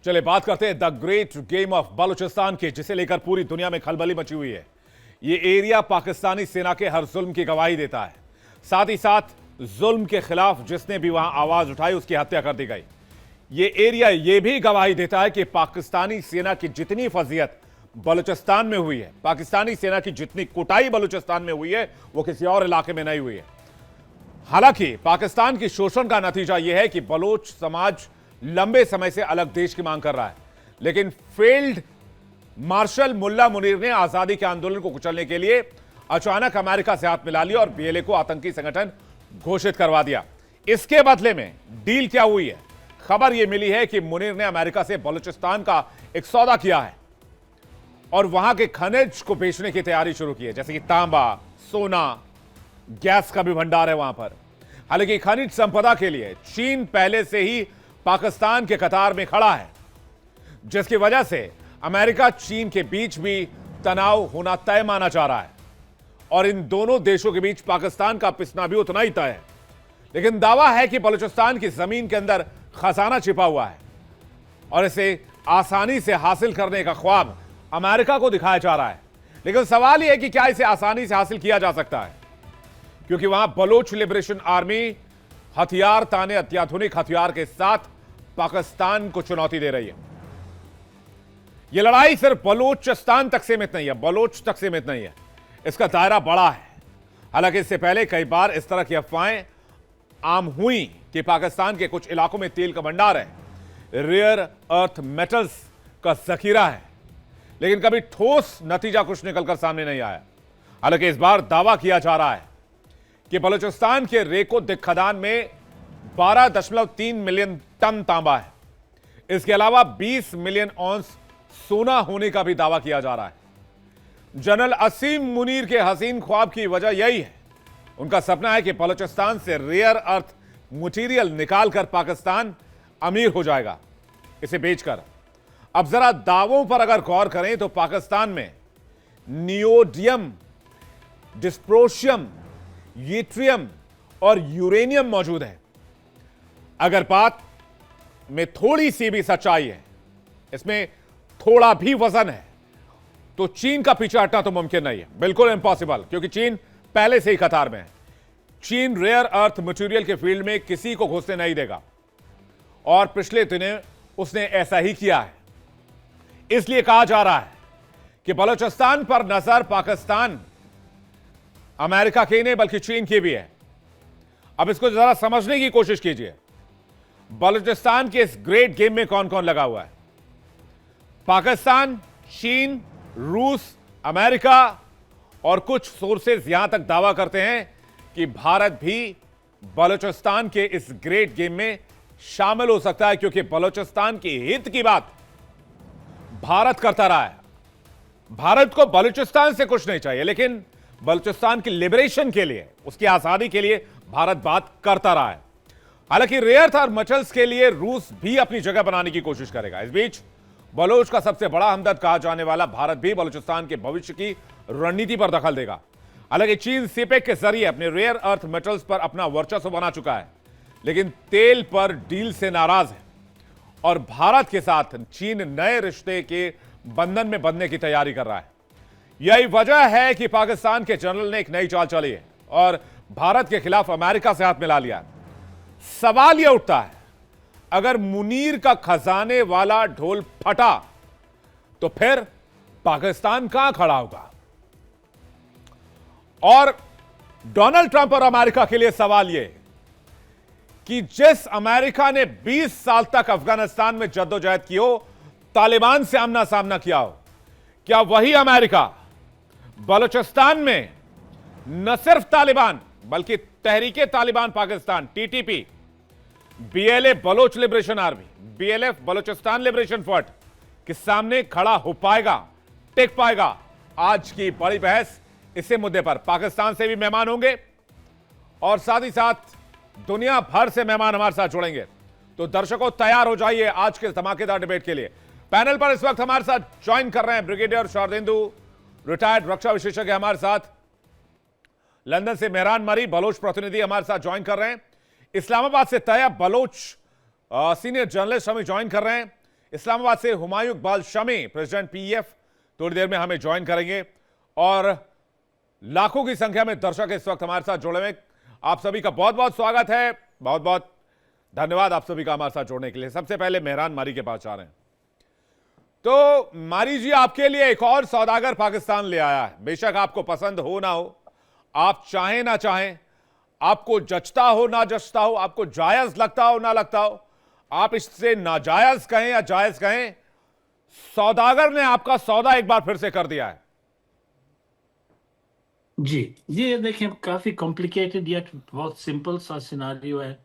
चले बात करते हैं the great game of Balochistan की, जिसे लेकर पूरी दुनिया में खलबली मची हुई है। ये एरिया पाकिस्तानी सेना के हर जुल्म की गवाही देता है। साथ ही साथ जुल्म के खिलाफ जिसने भी वहां आवाज उठाई उसकी हत्या कर दी गई। ये एरिया ये भी गवाही देता है कि पाकिस्तानी सेना की जितनी फजीयत बलूचिस्तान में हुई है, पाकिस्तानी सेना की जितनी कुटाई बलूचिस्तान में हुई है, वो किसी और इलाके में नहीं हुई है। हालांकि पाकिस्तान की शोषण का नतीजा यह है कि बलोच समाज लंबे समय से अलग देश की मांग कर रहा है, लेकिन फील्ड मार्शल मुल्ला मुनीर ने आजादी के आंदोलन को कुचलने के लिए अचानक अमेरिका से हाथ मिला लिया और बीएलए को आतंकी संगठन घोषित करवा दिया। इसके बदले में डील क्या हुई है? खबर यह मिली है कि मुनीर ने अमेरिका से बलूचिस्तान का एक सौदा किया है और वहां के खनिज को बेचने की तैयारी शुरू की है, जैसे कि तांबा, सोना, गैस का भी भंडार है वहां पर। हालांकि खनिज संपदा के लिए चीन पहले से ही पाकिस्तान के कतार में खड़ा है, जिसकी वजह से अमेरिका चीन के बीच भी तनाव होना तय माना जा रहा है और इन दोनों देशों के बीच पाकिस्तान का पिसना भी उतना ही तय है। लेकिन दावा है कि बलूचिस्तान की जमीन के अंदर खजाना छिपा हुआ है और इसे आसानी से हासिल करने का ख्वाब अमेरिका को दिखाया जा रहा है। लेकिन सवाल यह है कि क्या इसे आसानी से हासिल किया जा सकता है, क्योंकि वहां बलोच लिबरेशन आर्मी हथियार ताने अत्याधुनिक हथियार के साथ पाकिस्तान को चुनौती दे रही है। यह लड़ाई सिर्फ बलूचिस्तान तक सीमित नहीं है, बलोच तक सीमित नहीं है, इसका दायरा बड़ा है। हालांकि इससे पहले कई बार इस तरह की अफवाहें आम हुई कि पाकिस्तान के कुछ इलाकों में तेल का भंडार है, रेयर अर्थ मेटल्स का जखीरा है, लेकिन कभी ठोस नतीजा कुछ निकलकर सामने नहीं आया। हालांकि इस बार दावा किया जा रहा है कि बलूचिस्तान के रेको दिक खदान में 12.3 मिलियन टन तांबा है। इसके अलावा 20 मिलियन औंस सोना होने का भी दावा किया जा रहा है। जनरल असीम मुनीर के हसीन ख्वाब की वजह यही है। उनका सपना है कि बलूचिस्तान से रेयर अर्थ मटेरियल निकालकर पाकिस्तान अमीर हो जाएगा इसे बेचकर। अब जरा दावों पर अगर गौर करें तो पाकिस्तान में नियोडियम, डिस्प्रोशियम, यूट्रियम और यूरेनियम मौजूद है। अगर बात में थोड़ी सी भी सच्चाई है, इसमें थोड़ा भी वजन है, तो चीन का पीछे हटना तो मुमकिन नहीं है, बिल्कुल इम्पॉसिबल, क्योंकि चीन पहले से ही कतार में है। चीन रेयर अर्थ मटेरियल के फील्ड में किसी को घुसने नहीं देगा और पिछले दिनों उसने ऐसा ही किया है। इसलिए कहा जा रहा है कि बलूचिस्तान पर नजर पाकिस्तान, अमेरिका की नहीं बल्कि चीन की भी है। अब इसको जरा समझने की कोशिश कीजिए। बलूचिस्तान के इस ग्रेट गेम में कौन कौन लगा हुआ है? पाकिस्तान, चीन, रूस, अमेरिका और कुछ सोर्सेज यहां तक दावा करते हैं कि भारत भी बलूचिस्तान के इस ग्रेट गेम में शामिल हो सकता है, क्योंकि बलूचिस्तान के हित की बात भारत करता रहा है। भारत को बलूचिस्तान से कुछ नहीं चाहिए, लेकिन बलूचिस्तान की लिबरेशन के लिए, उसकी आजादी के लिए भारत बात करता रहा है। हालांकि रेयर अर्थ मेटल्स के लिए रूस भी अपनी जगह बनाने की कोशिश करेगा। इस बीच बलोच का सबसे बड़ा हमदर्द कहा जाने वाला भारत भी बलूचिस्तान के भविष्य की रणनीति पर दखल देगा। हालांकि चीन सीपेक के जरिए अपने रेयर अर्थ मेटल्स पर अपना वर्चस्व बना चुका है, लेकिन तेल पर डील से नाराज है और भारत के साथ चीन नए रिश्ते के बंधन में बंधने की तैयारी कर रहा है। यही वजह है कि पाकिस्तान के जनरल ने एक नई चाल चली है और भारत के खिलाफ अमेरिका से हाथ मिला लिया। सवाल यह उठता है, अगर मुनीर का खजाने वाला ढोल फटा तो फिर पाकिस्तान कहां खड़ा होगा? और डोनाल्ड ट्रंप और अमेरिका के लिए सवाल यह कि जिस अमेरिका ने 20 साल तक अफगानिस्तान में जद्दोजहद की हो, तालिबान से आमना सामना किया हो, क्या वही अमेरिका बलूचिस्तान में न सिर्फ तालिबान बल्कि तहरीके Taliban Pakistan, TTP, BLA Baloch liberation army, BLF Balochistan liberation front के सामने खड़ा हो पाएगा, टिक पाएगा? आज की बड़ी बहस इसी मुद्दे पर। पाकिस्तान से भी मेहमान होंगे और साथ ही साथ दुनिया भर से मेहमान हमारे साथ जुड़ेंगे। तो दर्शकों, तैयार हो जाइए आज के धमाकेदार डिबेट के लिए। पैनल पर इस वक्त हमारे साथ ज्वाइन कर रहे हैं ब्रिगेडियर शारदेंदु, रिटायर्ड रक्षा विशेषज्ञ हमारे साथ। लंदन से मेहरान मरी, बलोच प्रतिनिधि हमारे साथ ज्वाइन कर रहे हैं। इस्लामाबाद से तैयब बलोच सीनियर जर्नलिस्ट हमें ज्वाइन कर रहे हैं। इस्लामाबाद से हुमायूं इकबाल शमी, प्रेसिडेंट पीईएफ, थोड़ी देर में हमें ज्वाइन करेंगे। और लाखों की संख्या में दर्शक इस वक्त हमारे साथ जुड़े हुए। आप सभी का बहुत बहुत स्वागत है, बहुत बहुत धन्यवाद आप सभी का हमारे साथ जुड़ने के लिए। सबसे पहले मेहरान मारी के पास जा रहे हैं। तो मारी जी, आपके लिए एक और सौदागर पाकिस्तान ले आया है। बेशक आपको पसंद हो ना हो, आप चाहें ना चाहें, आपको जचता हो ना जचता हो, आपको जायज लगता हो ना लगता हो, आप इससे नाजायज कहें या जायज कहें, सौदागर ने आपका सौदा एक बार फिर से कर दिया है। जी, ये देखें, काफी कॉम्प्लिकेटेड या बहुत सिंपल सा सिनारियो है।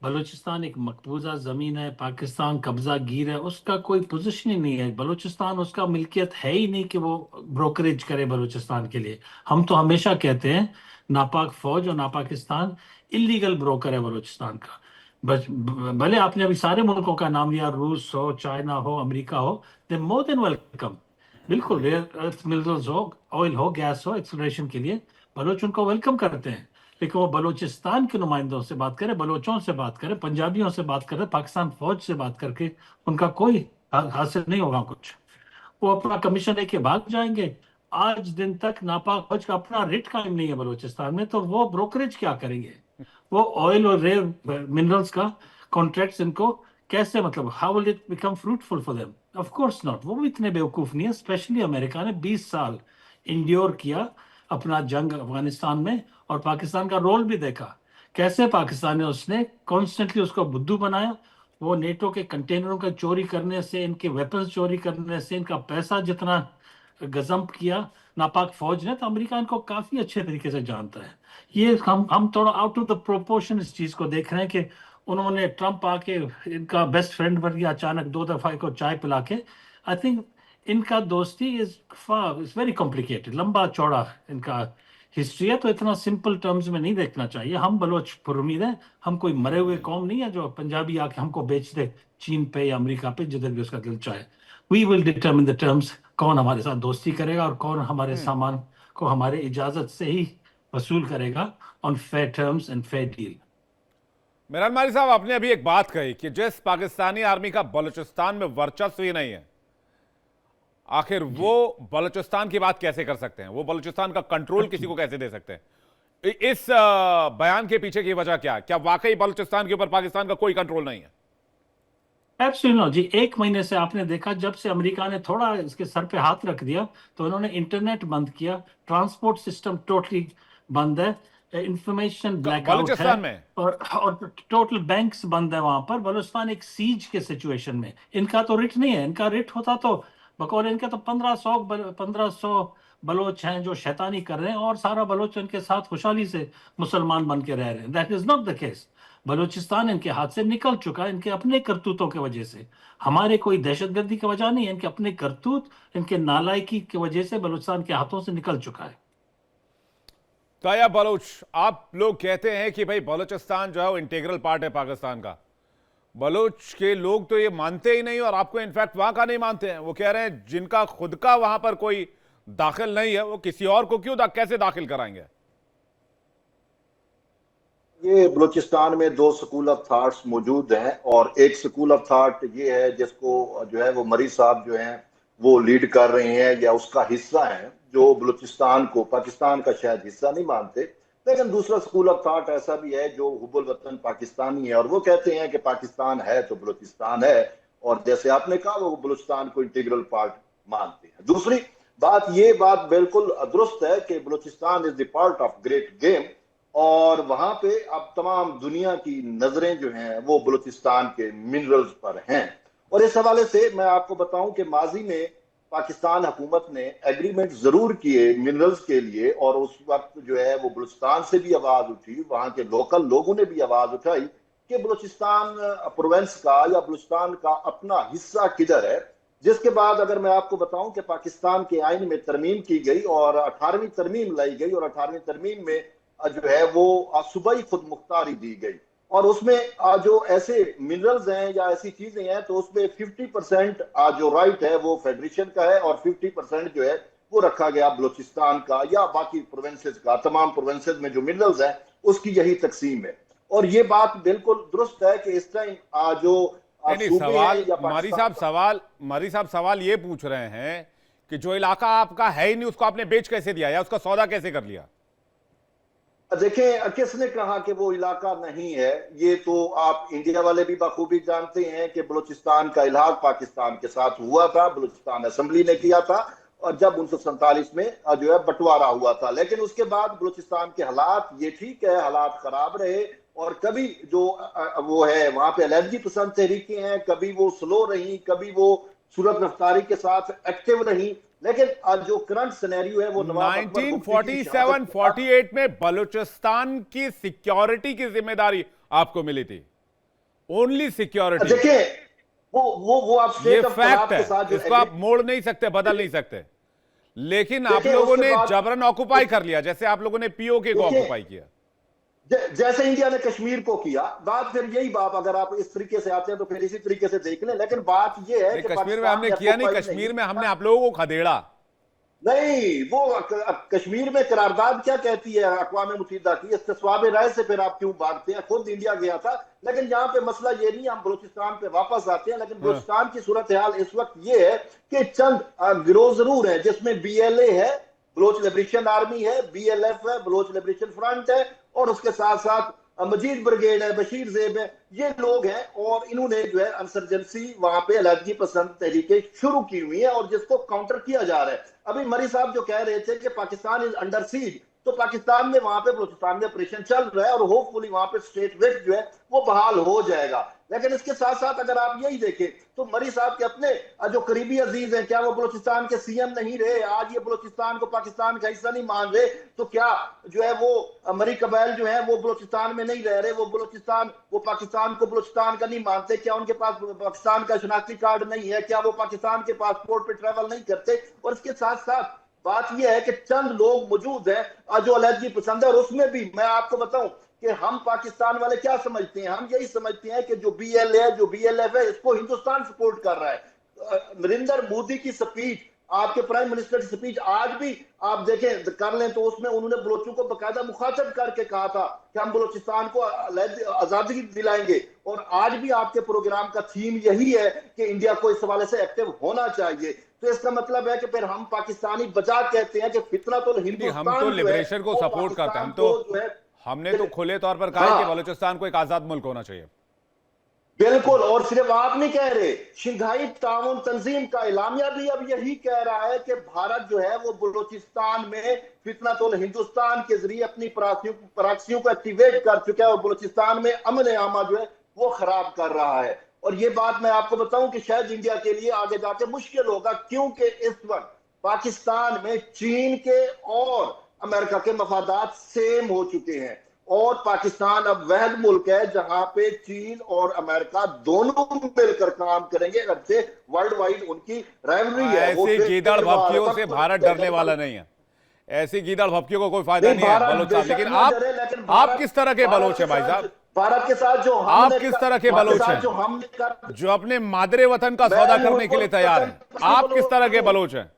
बलूचिस्तान एक मकबूजा जमीन है, पाकिस्तान कब्जा गिर है, उसका कोई पोजीशन ही नहीं है। बलूचिस्तान उसका मिल्कियत है ही नहीं कि वो ब्रोकरेज करे बलूचिस्तान के लिए। हम तो हमेशा कहते हैं नापाक फौज और नापाकिस्तान इलीगल ब्रोकर है बलूचिस्तान का। भले आपने अभी सारे मुल्कों का नाम लिया, रूस हो, चाइना हो, अमेरिका हो, दे मोर देन वेलकम। बिल्कुल, रेयर अर्थ मिनरल्स हो, ऑयल हो, गैस हो, एक्सप्लोरेशन के लिए बलोच उनको वेलकम करते हैं। लेकिन वो बलूचिस्तान के नुमाइंदों से बात करें, बलोचों से बात करें, पंजाबियों से बात करें, पाकिस्तान फौज से बात करके उनका कोई हासिल नहीं होगा कुछ। वो अपना कमीशन लेके भाग जाएंगे। आज दिन तक नापाक फौज का अपना रेट कायम नहीं है बलूचिस्तान में, तो वो ब्रोकरेज क्या करेंगे? वो ऑयल और रेयर मिनरल्स का कॉन्ट्रैक्ट्स इनको कैसे, मतलब how will it become fruitful for them? Of course not. वो भी इतने बेवकूफ नहीं है। स्पेशली अमेरिका ने 20 साल इंड्योर किया अपना जंग अफगानिस्तान में, और पाकिस्तान का रोल भी देखा कैसे पाकिस्तान ने उसने कॉन्स्टेंटली उसको बुद्धू बनाया। वो नेटो के कंटेनरों का चोरी करने से, इनके वेपन्स चोरी करने से, इनका पैसा जितना गजम्प किया नापाक फौज ने, तो अमेरिका इनको काफी अच्छे तरीके से जानता है। ये हम थोड़ा आउट ऑफ द प्रोपोर्शन इस चीज को देख रहे हैं कि उन्होंने ट्रंप आके इनका बेस्ट फ्रेंड बन गया अचानक 2 दफा को चाय पिला के। आई थिंक इनका दोस्ती इज वेरी कॉम्प्लिकेटेड, लंबा चौड़ा इनका हिस्ट्री है, तो इतना सिंपल टर्म्स में नहीं देखना चाहिए। हम बलोच पुरुमीद हैं, हम कोई मरे हुए कौम नहीं है जो पंजाबी आके हमको बेच दे चीन पे या अमेरिका पे, जिधर भी उसका दिल चाहे। We will determine the terms, कौन हमारे साथ दोस्ती करेगा और कौन हमारे सामान को हमारे इजाजत से ही वसूल करेगा on fair terms and fair deal. Mehran मारी साहब, आपने अभी एक बात कही कि जिस पाकिस्तानी आर्मी का बलूचिस्तान में वर्चस्व ही नहीं है, आखिर वो बलूचिस्तान की बात कैसे कर सकते हैं? वो बलूचिस्तान का कंट्रोल किसी को कैसे दे सकते हैं? इस बयान के पीछे की वजह क्या है? क्या वाकई बलूचिस्तान के ऊपर पाकिस्तान का कोई कंट्रोल नहीं है? एब्सोल्युटली जी। 1 महीने से आपने देखा, जब से अमेरिका ने थोड़ा इसके सर पे हाथ रख दिया, तो उन्होंने इंटरनेट बंद किया, ट्रांसपोर्ट सिस्टम टोटली बंद है, इंफॉर्मेशन ब्लैकआउट है, बलूचिस्तान में और टोटल बैंक्स बंद है वहां पर। बलूचिस्तान एक सीज के सिचुएशन में। इनका तो रिट नहीं है। इनका रिट होता तो बकौल इनके तो 1500 बलोच हैं जो शैतानी कर रहे हैं, और सारा बलोच इनके साथ खुशहाली से मुसलमान बन के रह रहे हैं। That is not the case. Balochistan इनके हाथ से निकल चुका है, इनके अपने करतूतों की वजह से। हमारे कोई दहशतगर्दी की वजह नहीं है, इनके अपने करतूत, इनके नालायकी की वजह से बलूचिस्तान के हाथों से निकल चुका है। ताया बलूच, आप लोग कहते हैं कि भाई बलूचिस्तान जो है वो इंटीग्रल पार्ट है पाकिस्तान का। बलूच के लोग तो ये मानते ही नहीं, और आपको इनफैक्ट वहां का नहीं मानते हैं। वो कह रहे हैं जिनका खुद का वहां पर कोई दाखिल नहीं है, वो किसी और को क्यों कैसे दाखिल कराएंगे? ये बलूचिस्तान में 2 स्कूल ऑफ थॉट्स मौजूद हैं, और एक स्कूल ऑफ थॉट ये है जिसको जो है वो मरी साहब जो हैं वो लीड कर रहे हैं या उसका हिस्सा है, जो बलूचिस्तान को पाकिस्तान का शायद हिस्सा नहीं मानते। लेकिन दूसरा स्कूल ऑफ थॉट ऐसा भी है जो हुब्बुल वतन पाकिस्तानी है, और वो कहते हैं कि पाकिस्तान है तो बलूचिस्तान है, और जैसे आपने कहा वो बलूचिस्तान को इंटीग्रल पार्ट मानते हैं। दूसरी बात बिल्कुल दुरुस्त है कि Balochistan is the part of great game, और वहां पे अब तमाम दुनिया की नजरें जो हैं वो बलूचिस्तान के मिनरल्स पर हैं। और इस हवाले से मैं आपको बताऊं कि माजी में पाकिस्तान हुकूमत ने एग्रीमेंट जरूर किए मिनरल्स के लिए, और उस वक्त जो है वो बलूचिस्तान से भी आवाज उठी, वहां के लोकल लोगों ने भी आवाज उठाई कि बलूचिस्तान प्रोविंस का या बलूचिस्तान का अपना हिस्सा किधर है। जिसके बाद अगर मैं आपको बताऊं कि पाकिस्तान के आइन में तरमीम की गई और 18वीं तरमीम लाई गई, और 18वीं तरमीम में जो है वो सूबाई खुद मुख्तारी दी गई, और उसमें जो ऐसे मिनरल्स हैं या ऐसी चीजें हैं तो उसमें 50% जो राइट है वो फेडरेशन का है, और 50% जो है वो रखा गया बलूचिस्तान का या बाकी प्रोविंसेस का। तमाम प्रोविंसेस में जो मिनरल्स हैं उसकी यही तकसीम है। और ये बात बिल्कुल दुरुस्त है कि इस टाइम जो नहीं सूबे सवाल हैं या मारी पाकिस्तान साहब सवाल ये पूछ रहे हैं कि जो इलाका आपका है ही नहीं उसको आपने बेच कैसे दिया या उसका सौदा कैसे कर लिया? देखें, किसने कहा कि वो इलाका नहीं है? ये तो आप इंडिया वाले भी बखूबी जानते हैं कि बलूचिस्तान का इलाहाक पाकिस्तान के साथ हुआ था, बलूचिस्तान असेंबली ने किया था, और जब 1947 में जो है बंटवारा हुआ था। लेकिन उसके बाद बलूचिस्तान के हालात, ये ठीक है, हालात खराब रहे, और कभी जो वो है वहां पे अलर्जी पसंद तहरीकें हैं, कभी वो स्लो रही, कभी वो सूरत रफ्तारी के साथ एक्टिव रही। लेकिन आज जो करंट सिनेरियो है वो नवाब अकबर बुगटी की शहादत के बाद 1947-48 में बलूचिस्तान की सिक्योरिटी की जिम्मेदारी आपको मिली थी, ओनली सिक्योरिटी। देखिए, वो आप ये स्टेट ऑफ फैक्ट के है, साथ जो इसको आप मोड़ नहीं सकते, बदल नहीं सकते। लेकिन आप देखिए, लोगों उसके ने बाद जबरन ऑक्युपाई कर लिया, जैसे आप लोगों ने पीओके को देखिए, ऑक्युपाई किया। जैसे इंडिया ने कश्मीर को किया, बात फिर यही बात, अगर आप इस तरीके से आते हैं तो फिर इसी तरीके से देख लें। लेकिन बात यह है नहीं, कि कश्मीर में पाकिस्तान हमने ने किया नहीं, occupied कश्मीर में हमने किया। आप लोगों को खदेड़ा। नहीं, वो कश्मीर में करारदाद क्या कहती है अक़वाम मुत्तहिदा की, इस्तिस्वाब राय से फिर आप क्यों भागते हैं? खुद इंडिया गया था। लेकिन यहाँ पे मसला ये नहीं, हम बलूचिस्तान पे वापस आते हैं। लेकिन हाँ। बलूचिस्तान की सूरत हाल इस वक्त ये है कि चंद गिरोह जरूर है, जिसमें BLA है, बलोच लिबरेशन आर्मी है, BLF है, बलोच लिबरेशन फ्रंट है, और उसके साथ साथ मजीद ब्रिगेड है, बशीर जेब है, ये लोग हैं। और इन्होंने जो है इंसर्जेंसी वहां पे अलर्जी पसंद तहरीके शुरू की हुई है, और जिसको काउंटर किया जा रहा है। अभी मरी साहब जो कह रहे थे कि पाकिस्तान इज अंडर सीज, तो पाकिस्तान में वहां पे बलूचिस्तान में ऑपरेशन चल रहा है, और होपफुली वहां पे स्टेट विक्ट जो है वो बहाल हो जाएगा। लेकिन इसके साथ साथ अगर आप यही देखें तो मरी साहब के अपने जो करीबी अजीज हैं, क्या वो बलूचिस्तान के CM नहीं रहे? आज ये बलूचिस्तान को पाकिस्तान का हिस्सा नहीं मान रहे, तो क्या जो है वो मरी कबाइल जो है वो बलूचिस्तान में नहीं रह रहे? वो पाकिस्तान को बलूचिस्तान का नहीं मानते? क्या उनके पास पाकिस्तान का शनाख्ती कार्ड नहीं है? क्या वो पाकिस्तान के पासपोर्ट पे ट्रेवल नहीं करते? और इसके साथ साथ बात यह है कि चंद लोग मौजूद हैं जो अलर्जी पसंद है, और उसमें भी मैं आपको बताऊं कि हम पाकिस्तान वाले क्या समझते हैं? हम यही समझते हैं कि जो BLA है, जो BLF है, इसको हिंदुस्तान सपोर्ट कर रहा है। नरेंद्र मोदी की स्पीच, आपके प्राइम मिनिस्टर की स्पीच आज भी आप देखें कर लें तो उसमें उन्होंने बलोचों को बकायदा मुखातब करके कहा था कि हम बलूचिस्तान को आजादी दिलाएंगे। और आज भी आपके प्रोग्राम का थीम यही है कि इंडिया को इस हवाले से एक्टिव होना चाहिए। तो इसका मतलब है कि फिर हम पाकिस्तानी बजा कहते हैं कि फितना तो हिंदुस्तान हम तो लिबरेशन को सपोर्ट करते हैं, हम तो हमने तो खुले तौर पर कहा है कि बलूचिस्तान को एक आजाद मुल्क होना चाहिए। बिल्कुल, और सिर्फ आप नहीं कह रहे, शंघाई ताउन तंजीम का इलामिया भी अब यही कह रहा है कि भारत जो है वो बलूचिस्तान में फितनतुल हिंदुस्तान के जरिए अपनी प्रॉक्सियों को एक्टिवेट कर चुका है, और बलूचिस्तान में अमन आमा जो है वो खराब कर रहा है। और ये बात मैं आपको बताऊं कि शायद इंडिया के लिए आगे जाके मुश्किल होगा, क्योंकि इस वक्त पाकिस्तान में चीन के और अमेरिका के मफादात सेम हो चुके हैं, और पाकिस्तान अब वह मुल्क है जहां पे चीन और अमेरिका दोनों मिलकर काम करेंगे। अगरचे वर्ल्ड वाइड उनकी राइवलरी है। ऐसे गीदड़ भपकियों से भारत डरने वाला नहीं है, ऐसी गीदड़ भपकियों को कोई फायदा नहीं है बलोच साहब। लेकिन आप किस तरह के बलोच हैं भाई साहब? भारत के साथ जो आप किस तरह के बलोच हैं जो अपने मादरे वतन का सौदा करने के लिए तैयार हैं? आप किस तरह के बलोच हैं?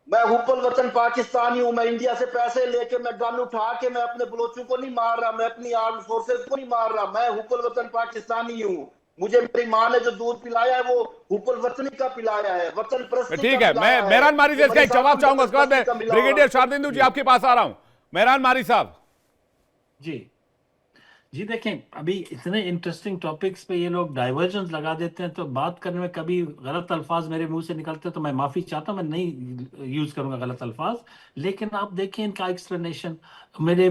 मैं हुब्बुल वतन पाकिस्तानी हूं। मैं इंडिया से पैसे लेके, मैं गन उठा के मैं अपने बलोचों को नहीं मार रहा, मैं अपनी आर्म फोर्सेस को नहीं मार रहा। मैं हुब्बुल वतन पाकिस्तानी हूं। मुझे मेरी मां ने जो दूध पिलाया है वो हुब्बुल वतनी का पिलाया है, वतन परस्ती। ठीक है, मैं मेहरान मारी से इसका एक जवाब चाहूंगा, उसके बाद मैं ब्रिगेडियर शारदेंदु जी आपके पास आ रहा हूं। मेहरान मारी साहब जी देखें, अभी इतने इंटरेस्टिंग टॉपिक्स पे ये लोग डाइवर्जन लगा देते हैं, तो बात करने में कभी गलत अल्फाज मेरे मुंह से निकलते हैं तो मैं माफ़ी चाहता हूँ, मैं नहीं यूज़ करूँगा गलत अल्फाज। लेकिन आप देखें इनका एक्सप्लेनेशन, मेरे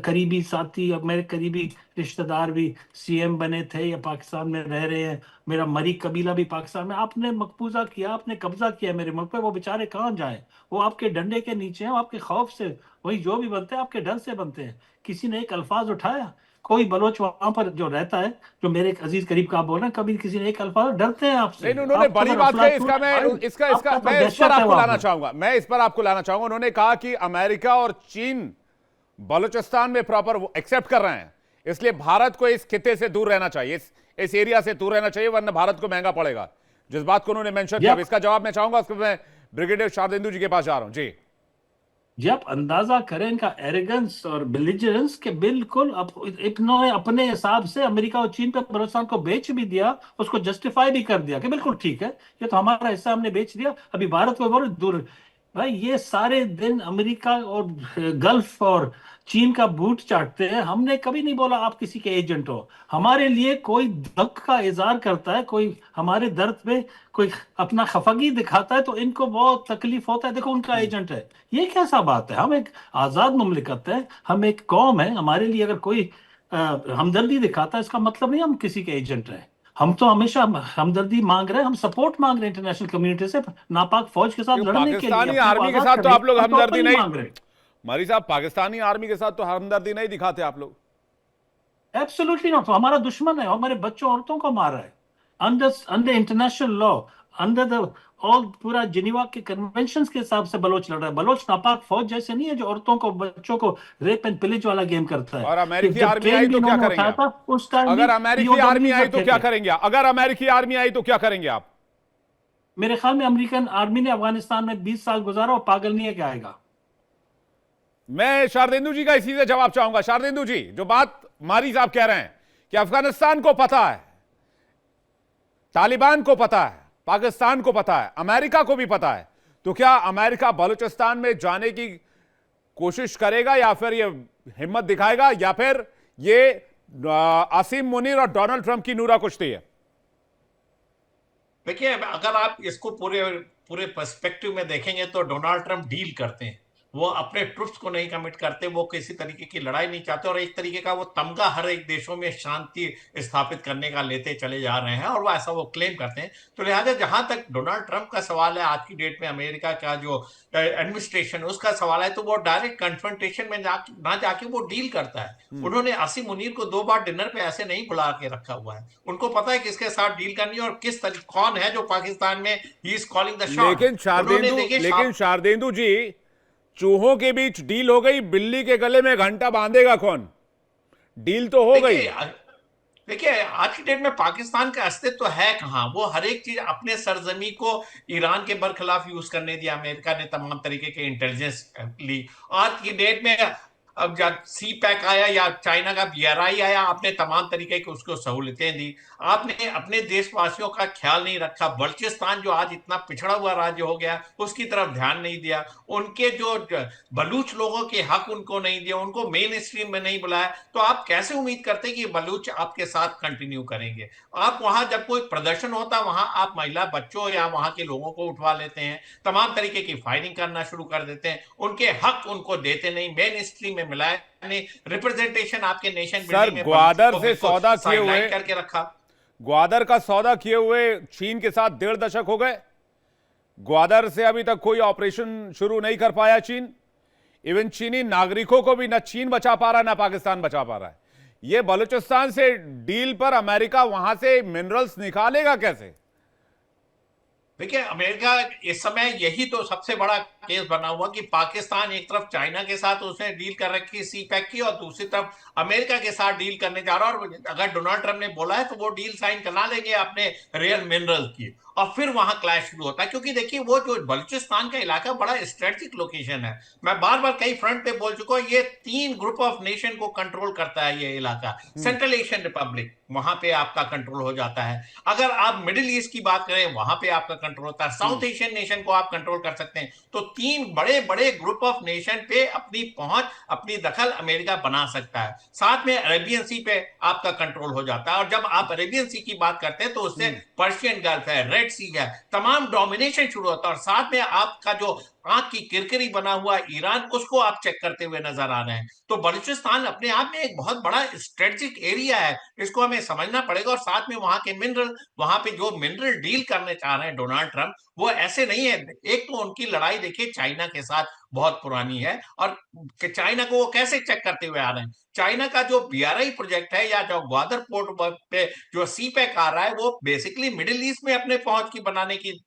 करीबी साथी और मेरे करीबी रिश्तेदार भी CM बने थे या पाकिस्तान में रह रहे हैं, मेरा मरी कबीला भी पाकिस्तान में, आपने मकबूजा किया, आपने कब्जा किया मेरे मुल्क पे, वो बेचारे कहाँ जाए? वो आपके डंडे के नीचे हैं, आपके खौफ से, वही जो भी बनते हैं आपके डर से बनते हैं। किसी ने एक अल्फाज उठाया? कोई बलोच वहां पर जो रहता है, जो मेरे एक अजीज करीब का आप बोल रहे हैं, कभी किसी ने एक अल्फाज डरते हैं आपसे? नहीं, उन्होंने बड़ी बात कही, इसका मैं इसका मैं इस पर आपको लाना चाहूंगा, मैं इस पर आपको लाना चाहूंगा। उन्होंने कहा कि अमेरिका और चीन बलूचिस्तान में प्रॉपर एक्सेप्ट कर रहे हैं, इसलिए भारत को इस खिते से दूर रहना चाहिए, इस एरिया से दूर रहना चाहिए, वरना भारत को महंगा पड़ेगा। जिस बात को उन्होंने मेंशन किया, इसका जवाब मैं चाहूंगा, उसके मैं ब्रिगेडियर शारदेंदु जी के पास जा रहा हूं। जी जब अंदाजा करें इनका एरोगेंस और बिलिजरेंस के बिल्कुल अब इन्होंने अपने हिसाब से अमेरिका और चीन पे बलूचिस्तान को बेच भी दिया, उसको जस्टिफाई भी कर दिया कि बिल्कुल ठीक है, ये तो हमारा हिस्सा, हमने बेच दिया, अभी भारत को बहुत दूर। भाई ये सारे दिन अमेरिका और गल्फ और चीन का बूट चाटते हैं। हमने कभी नहीं बोला आप किसी के एजेंट हो। हमारे लिए कोई दुख का इजहार करता है, कोई हमारे दर्द पे कोई अपना खफगी दिखाता है, तो इनको बहुत तकलीफ होता है, देखो उनका एजेंट है। ये कैसा बात है? हम एक आजाद मुमलिकत है, हम एक कौम है, हमारे लिए अगर कोई हमदर्दी दिखाता है, इसका मतलब नहीं हम किसी के एजेंट हैं। हम तो हमेशा हमदर्दी मांग रहे हैं, हम सपोर्ट मांग रहे हैं इंटरनेशनल कम्युनिटी से नापाक फौज के साथ क्यों लड़ने के लिए, पाकिस्तानी अपने को आर्मी के आजाद साथ तो करने आप लोग हम तो हमदर्दी openly नहीं, मांग रहे हैं। मरी साहब, पाकिस्तानी आर्मी के साथ तो हमदर्दी नहीं दिखाते आप लोग। एब्सोल्युटली नॉट, तो हमारा दुश्मन है, हमारे बच्चों औरतों को मार रहा है under under international law, under the all पूरा जिनीवा के कन्वेंशंस के हिसाब से बलोच लड़ रहा है। बलोच नापाक फौज जैसे नहीं है जो औरतों को बच्चों को रेप एंड पिलेज वाला गेम करता है। और कि अमेरिकी जब आर्मी ट्रेन आई भी तो क्या इन्होंने करेंगे उठाया आप? था उस टाइम भी अगर अमेरिकी आर्मी पीओडब्ल्यूज आई तो रखे क्या थे। करेंगे आप? अगर अमेरिकी आर्मी आई तो क्या करेंगे आप? मेरे ख्याल में अमेरिकन आर्मी ने अफगानिस्तान में 20 साल गुजारा और पागल नहीं है क्या आएगा। मैं शारदेंदु जी का इसी से जवाब चाहूंगा। शारदेंदु जी, जो बात मारी साहब कह रहे हैं कि अफगानिस्तान को पता है, तालिबान को पता है, पाकिस्तान को पता है, अमेरिका को भी पता है, तो क्या अमेरिका बलूचिस्तान में जाने की कोशिश करेगा या फिर ये हिम्मत दिखाएगा या फिर ये आसिम मुनीर और डोनाल्ड ट्रंप की नूरा कुश्ती है? देखिए, अगर आप इसको पूरे पूरे पर्सपेक्टिव में देखेंगे तो डोनाल्ड ट्रंप डील करते हैं। वो अपने ट्रुप्स को नहीं कमिट करते, वो किसी तरीके की लड़ाई नहीं चाहते, और एक तरीके का वो तमगा हर एक देशों में शांति स्थापित करने का लेते चले जा रहे हैं, और वो ऐसा वो क्लेम करते हैं। तो लिहाजा जहां तक डोनाल्ड ट्रंप का सवाल है, आज की डेट में अमेरिका का जो एडमिनिस्ट्रेशन उसका सवाल है, तो वो डायरेक्ट कन्फ्रंटेशन में ना जाके वो डील करता है। उन्होंने आसिम मुनीर को 2 बार डिनर पे ऐसे नहीं बुला के रखा हुआ है। उनको पता है किसके साथ डील करनी है और किस तरीके कौन है जो पाकिस्तान में he is calling the shot. लेकिन शारदेंदु जी, चूहों के बीच डील हो गई, बिल्ली के गले में घंटा बांधेगा कौन? डील तो हो गई। देखिए, आज की डेट में पाकिस्तान का अस्तित्व है कहां? वो हर एक चीज अपने सरजमी को ईरान के बरखिलाफ यूज करने दिया। अमेरिका ने तमाम तरीके के इंटेलिजेंस ली। आज की डेट में अब जब सी पैक आया या चाइना का BRI आया, आपने तमाम तरीके की उसको सहूलतें दी। आपने अपने देशवासियों का ख्याल नहीं रखा। बलूचिस्तान जो आज इतना पिछड़ा हुआ राज्य हो गया, उसकी तरफ ध्यान नहीं दिया। उनके जो बलूच लोगों के हक उनको नहीं दिया, उनको मेन स्ट्रीम में नहीं बुलाया। तो आप कैसे उम्मीद करते हैं कि बलूच आपके साथ कंटिन्यू करेंगे? आप वहां जब कोई प्रदर्शन होता, वहां आप महिला बच्चों या वहां के लोगों को उठवा लेते हैं, तमाम तरीके की फायरिंग करना शुरू कर देते हैं, उनके हक उनको देते नहीं, मेन स्ट्रीम में मिलाए रिप्रेजेंटेशन आपके नेशन सर, बिल्डिंग में ग्वादर से सौदा किए हुए, करके रखा। ग्वादर का सौदा किए हुए चीन के साथ 1.5 दशक हो गए। ग्वादर से अभी तक कोई ऑपरेशन शुरू नहीं कर पाया चीन। इवन चीनी नागरिकों को भी न चीन बचा पा रहा है, न पाकिस्तान बचा पा रहा है। ये बलूचिस्तान से डील पर अमेरिका वहां से मिनरल्स निकालेगा कैसे? देखिए, अमेरिका इस समय यही तो सबसे बड़ा केस बना हुआ कि पाकिस्तान एक तरफ चाइना के साथ उसने डील कर रखी सी पैक की, और दूसरी तरफ अमेरिका के साथ डील करने जा रहा है। और अगर डोनाल्ड ट्रंप ने बोला है तो वो डील साइन करा लेंगे अपने रेयर मिनरल की, और फिर वहां क्लैश शुरू होता है। क्योंकि देखिए, वो जो बलूचिस्तान का इलाका बड़ा स्ट्रेटेजिक लोकेशन है। मैं बार बार कई फ्रंट पे बोल चुका हूं, ये 3 ग्रुप ऑफ नेशन को कंट्रोल करता है ये इलाका। सेंट्रल एशियन रिपब्लिक, वहां पे आपका कंट्रोल हो जाता है। अगर आप मिडिल ईस्ट की बात करें, वहां पे आपका कंट्रोल होता है। साउथ एशियन नेशन को आप कंट्रोल कर सकते हैं। तो 3 बड़े बड़े ग्रुप ऑफ नेशन पे अपनी पहुंच, अपनी दखल अमेरिका बना सकता है। साथ में अरेबियन सी पे आपका कंट्रोल हो जाता है। और जब आप अरेबियन सी की बात करते हैं तो उससे पर्शियन गल्फ है, रेड सी है, तमाम डोमिनेशन शुरू होता है। और साथ में आपका जो आंख की किरकिरी बना हुआ ईरान, उसको आप चेक करते हुए नजर आ रहे हैं। तो बलूचिस्तान अपने आप में एक बहुत बड़ा स्ट्रेटेजिक एरिया है, इसको हमें समझना पड़ेगा। और साथ में वहां के मिनरल, वहां पे जो मिनरल डील करने चाह रहे हैं डोनाल्ड ट्रंप, वो ऐसे नहीं है। एक तो उनकी लड़ाई देखिए चाइना के साथ बहुत पुरानी है, और चाइना को वो कैसे चेक करते हुए आ रहे हैं। चाइना का जो BRI प्रोजेक्ट है या जो ग्वादर पोर्ट पे जो सी पैक आ रहा है, वो बेसिकली मिडिल ईस्ट में अपने पहुंच की बनाने की,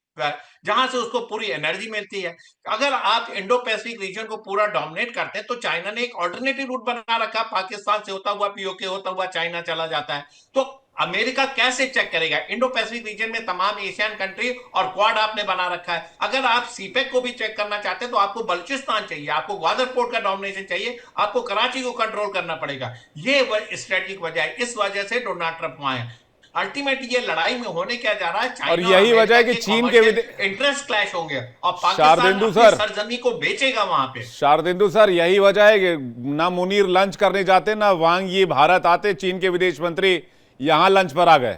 जहां से उसको पूरी एनर्जी मिलती है। अगर आप इंडो पैसिफिक रीजन को पूरा डोमिनेट करते हैं, तो चाइना ने एक ऑल्टरनेटिव रूट बना रखा, पाकिस्तान से होता हुआ POK होता हुआ चाइना चला जाता है। तो अमेरिका कैसे चेक करेगा? इंडो पैसिफिक रीजन में तमाम एशियन कंट्री और क्वाड आपने बना रखा है। अगर आप सीपेक को भी चेक करना चाहते हैं तो आपको बलूचिस्तान चाहिए, आपको ग्वादर पोर्ट का डोमिनेशन चाहिए, आपको कराची को कंट्रोल करना पड़ेगा। ये स्ट्रेटेजिक वजह है, इस वजह से डोनाल्ड ट्रंप वहां है। अल्टीमेटली ये लड़ाई में होने क्या जा रहा है, और यही वजह है कि चीन के इंटरेस्ट क्लैश होंगे और शारदेंदु पाकिस्तान सर, सरजमी को बेचेगा वहां पे। शारदेंदु सर, यही वजह है कि ना मुनीर लंच करने जाते ना वांग ये भारत आते। चीन के विदेश मंत्री यहां लंच पर आ गए,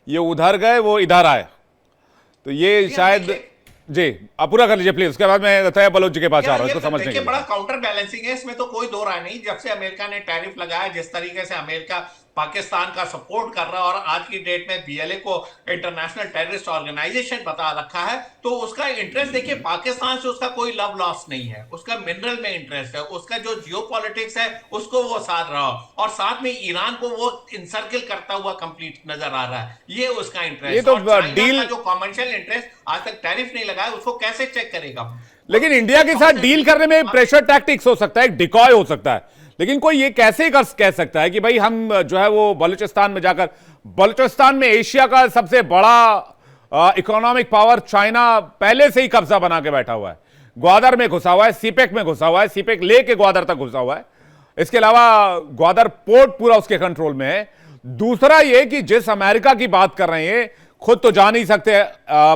ये उधर गए, वो इधर आए। तो ये शायद जी आप पूरा कर लीजिए प्लीज, उसके बाद मैं तैयब बलोच जी के पास आ रहा हूं इसको समझने के लिए। बड़ा काउंटर बैलेंसिंग है, इसमें तो कोई दो राय नहीं। जब से अमेरिका ने टैरिफ लगाया, जिस तरीके से अमेरिका पाकिस्तान का सपोर्ट कर रहा है और आज की डेट में बीएलए को इंटरनेशनल टेररिस्ट ऑर्गेनाइजेशन बता रखा है, तो उसका इंटरेस्ट देखिए, पाकिस्तान से उसका कोई लव लॉस नहीं है, उसका मिनरल में इंटरेस्ट है, उसका जो जियोपॉलिटिक्स है उसको वो साध रहा है और साथ में ईरान को वो इंसर्किल करता हुआ कंप्लीट नजर आ रहा है। ये उसका इंटरेस्ट। ये तो डील जो कॉमर्शियल इंटरेस्ट आज तक टैरिफ नहीं लगाया, उसको कैसे चेक करेगा? लेकिन इंडिया के साथ डील करने में प्रेशर टैक्टिक्स हो सकता है, एक डिकॉय हो सकता है, लेकिन कोई ये कैसे कह सकता है कि भाई हम जो है वो बलूचिस्तान में जाकर, बलूचिस्तान में एशिया का सबसे बड़ा इकोनॉमिक पावर चाइना पहले से ही कब्जा बना के बैठा हुआ है, ग्वादर में घुसा हुआ है, सीपेक में घुसा हुआ है, सीपेक लेके ग्वादर तक घुसा हुआ है। इसके अलावा ग्वादर पोर्ट पूरा उसके कंट्रोल में है। दूसरा ये कि जिस अमेरिका की बात कर रहे हैं, खुद तो जा नहीं सकते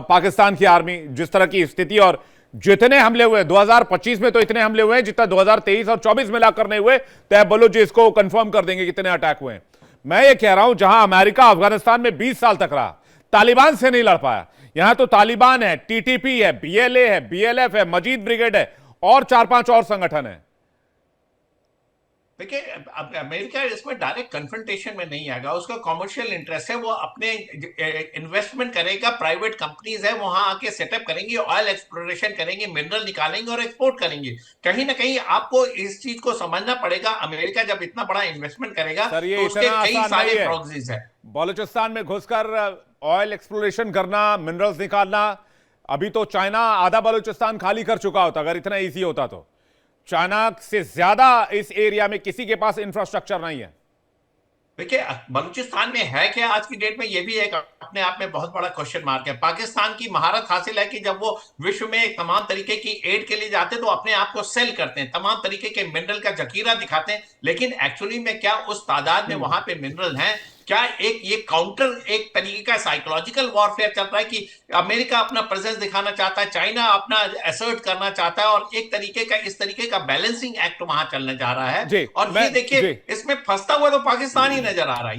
पाकिस्तान की आर्मी, जिस तरह की स्थिति और जितने हमले हुए 2025 में तो इतने हमले हुए हैं जितना 2023 और 24 में लाकर नहीं हुए। तैयब बलोच जी इसको कंफर्म कर देंगे कितने अटैक हुए हैं। मैं ये कह रहा हूं, जहां अमेरिका अफगानिस्तान में 20 साल तक रहा, तालिबान से नहीं लड़ पाया, यहां तो तालिबान है, टीटीपी है, बीएलए है, बीएलएफ है, मजीद ब्रिगेड है और 4-5 और संगठन है। देखिए, अब अमेरिका इसमें डायरेक्ट कन्फ्रंटेशन में नहीं आएगा, उसका कॉमर्शियल इंटरेस्ट है, वो अपने इन्वेस्टमेंट करेगा, प्राइवेट कंपनीज है वहां आके सेटअप करेंगी, ऑयल एक्सप्लोरेशन करेंगे, मिनरल निकालेंगे और एक्सपोर्ट करेंगे। कहीं ना कहीं आपको इस चीज को समझना पड़ेगा, अमेरिका जब इतना बड़ा इन्वेस्टमेंट करेगा तो उसके कई सारे प्रॉक्सीज है। बलूचिस्तान में घुसकर ऑयल एक्सप्लोरेशन करना, मिनरल्स निकालना, अभी तो चाइना आधा बलूचिस्तान खाली कर चुका होता अगर इतना ईजी होता तो। चाइना से ज्यादा इस एरिया में किसी के पास इंफ्रास्ट्रक्चर नहीं है। देखिए, बलूचिस्तान में है क्या आज की डेट में, ये भी एक अपने आप में बहुत बड़ा क्वेश्चन मार्क है। पाकिस्तान की महारत हासिल है कि जब वो विश्व में तमाम तरीके की एड के लिए जाते हैं तो अपने आप को सेल करते हैं, तमाम तरीके के मिनरल का जखीरा दिखाते हैं, लेकिन एक्चुअली में क्या उस तादाद में वहां पे मिनरल हैं? क्या एक ये काउंटर एक तरीके का साइकोलॉजिकल वॉरफेयर चल रहा है कि अमेरिका अपना प्रेजेंस दिखाना चाहता है, चाइना अपना असर्ट करना चाहता है और एक तरीके का इस तरीके का बैलेंसिंग एक्ट वहां चलने जा रहा है। और ये देखिए, इसमें फंसता हुआ तो पाकिस्तान ही नजर आ रहा है।